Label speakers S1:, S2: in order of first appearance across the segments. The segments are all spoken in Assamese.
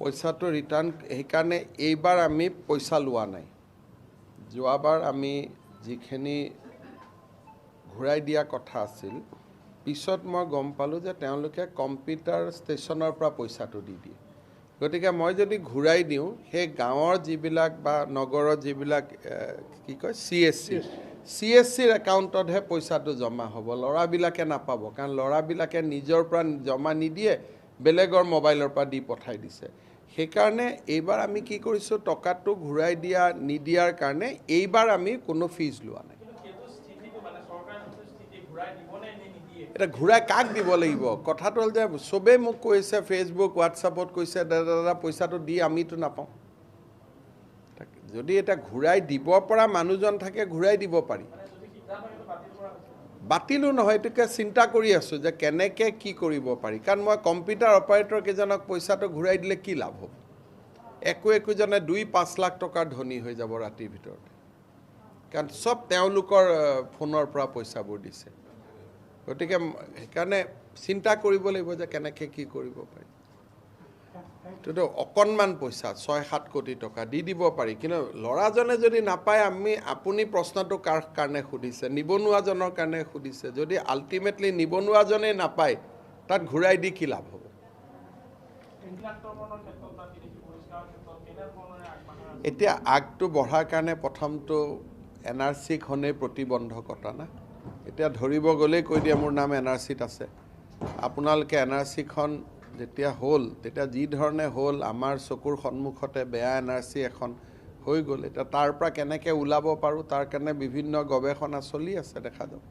S1: পইচাটো ৰিটাৰ্ণ সেইকাৰণে এইবাৰ আমি পইচা লোৱা নাই যোৱাবাৰ আমি যিখিনি ঘূৰাই দিয়া কথা আছিল পিছত মই গম পালোঁ যে তেওঁলোকে কম্পিউটাৰ ষ্টেচনৰ পৰা পইচাটো দি দিয়ে গতিকে মই যদি ঘূৰাই দিওঁ সেই গাঁৱৰ যিবিলাক বা নগৰৰ যিবিলাক কি কয় CSCৰ একাউণ্টতহে পইচাটো জমা হ'ব ল'ৰাবিলাকে নাপাব কাৰণ ল'ৰাবিলাকে নিজৰ পৰা জমা নিদিয়ে বেলেগৰ মোবাইলৰ পৰা দি পঠাই দিছে সেইকাৰণে এইবাৰ আমি কি কৰিছোঁ টকাটো ঘূৰাই দিয়া নিদিয়াৰ কাৰণে এইবাৰ আমি কোনো ফিজ লোৱা নাই এটা ঘূৰাই কাক দিব লাগিব কথাটো হ'ল যে চবেই মোক কৈছে ফেচবুক হোৱাটছআপত কৈছে দাদা পইচাটো দি আমিতো নাপাওঁ যদি এটা ঘূৰাই দিব পৰা মানুহজন থাকে ঘূৰাই দিব পাৰি বাতিলো নহয় এটোকে চিন্তা কৰি আছোঁ যে কেনেকৈ কি কৰিব পাৰি কাৰণ মই কম্পিউটাৰ অপাৰেটৰ কেইজনক পইচাটো ঘূৰাই দিলে কি লাভ হ'ব একোজনে 2-5 লাখ টকাৰ ধনী হৈ যাব ৰাতিৰ ভিতৰতে কাৰণ সব তেওঁলোকৰ ফোনৰ পৰা পইচাবোৰ দিছে গতিকে সেইকাৰণে চিন্তা কৰিব লাগিব যে কেনেকৈ কি কৰিব পাৰি তো অকণমান পইচা 6-7 কোটি টকা দি দিব পাৰি কিন্তু ল'ৰাজনে যদি নাপায় আপুনি প্ৰশ্নটো কাৰ কাৰণে সুধিছে নিবনুৱাজনৰ কাৰণে সুধিছে যদি আল্টিমেটলি নিবনুৱাজনে নাপায় তাত ঘূৰাই দি কি লাভ হ'ব এতিয়া আগটো বঢ়াৰ কাৰণে প্ৰথমটো NRC খনেই প্ৰতিবন্ধকতা না এতিয়া ধৰিব গ'লেই কৈ দিয়ে মোৰ নাম NRCত আছে আপোনালোকে NRC খন যেতিয়া হ'ল তেতিয়া যি ধৰণে হ'ল আমাৰ চকুৰ সন্মুখতে বেয়া NRC এখন হৈ গ'ল এতিয়া তাৰ পৰা কেনেকৈ ওলাব পাৰোঁ তাৰ কাৰণে বিভিন্ন গৱেষণা চলি আছে দেখা যাওক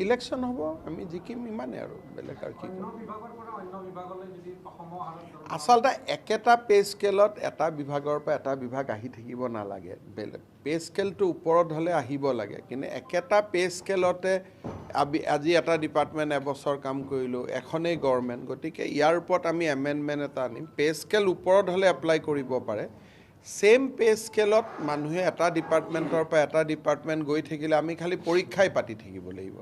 S1: ইলেকশ্যন হ'ব আমি জিকিম ইমানে আৰু বেলেগ আৰু কি আচলতে একেটা পে স্কেলত এটা বিভাগৰ পৰা এটা বিভাগ আহি থাকিব নালাগে বেলেগ পে স্কেলটো ওপৰত হ'লে আহিব লাগে কিন্তু একেটা পে স্কেলতে আজি এটা ডিপাৰ্টমেণ্ট এবছৰ কাম কৰিলোঁ এখনেই গভৰ্ণমেণ্ট গতিকে ইয়াৰ ওপৰত আমি এমেণ্ডমেণ্ট এটা আনিম পে স্কেল ওপৰত হ'লে এপ্লাই কৰিব পাৰে সেম পে স্কেলত মানুহে এটা ডিপাৰ্টমেণ্টৰ পৰা এটা ডিপাৰ্টমেণ্ট গৈ থাকিলে আমি খালি পৰীক্ষাই পাতি থাকিব লাগিব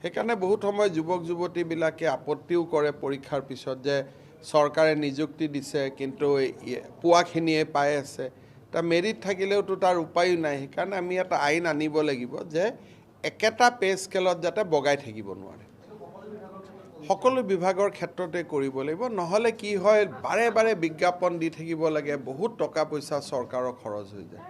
S1: সেইকাৰণে বহুত সময় যুৱক যুৱতীবিলাকে আপত্তিও কৰে পৰীক্ষাৰ পিছত যে চৰকাৰে নিযুক্তি দিছে কিন্তু পোৱাখিনিয়ে পাই আছে তা মেৰিট থাকিলেওতো তাৰ উপায়ো নাই সেইকাৰণে আমি এটা আইন আনিব লাগিব যে একেটা পে স্কেলত যাতে বগাই থাকিব নোৱাৰে সকলো বিভাগৰ ক্ষেত্ৰতে কৰিব লাগিব নহ'লে কি হয় বাৰে বাৰে বিজ্ঞাপন দি থাকিব লাগে বহুত টকা পইচা চৰকাৰৰ খৰচ হৈ যায়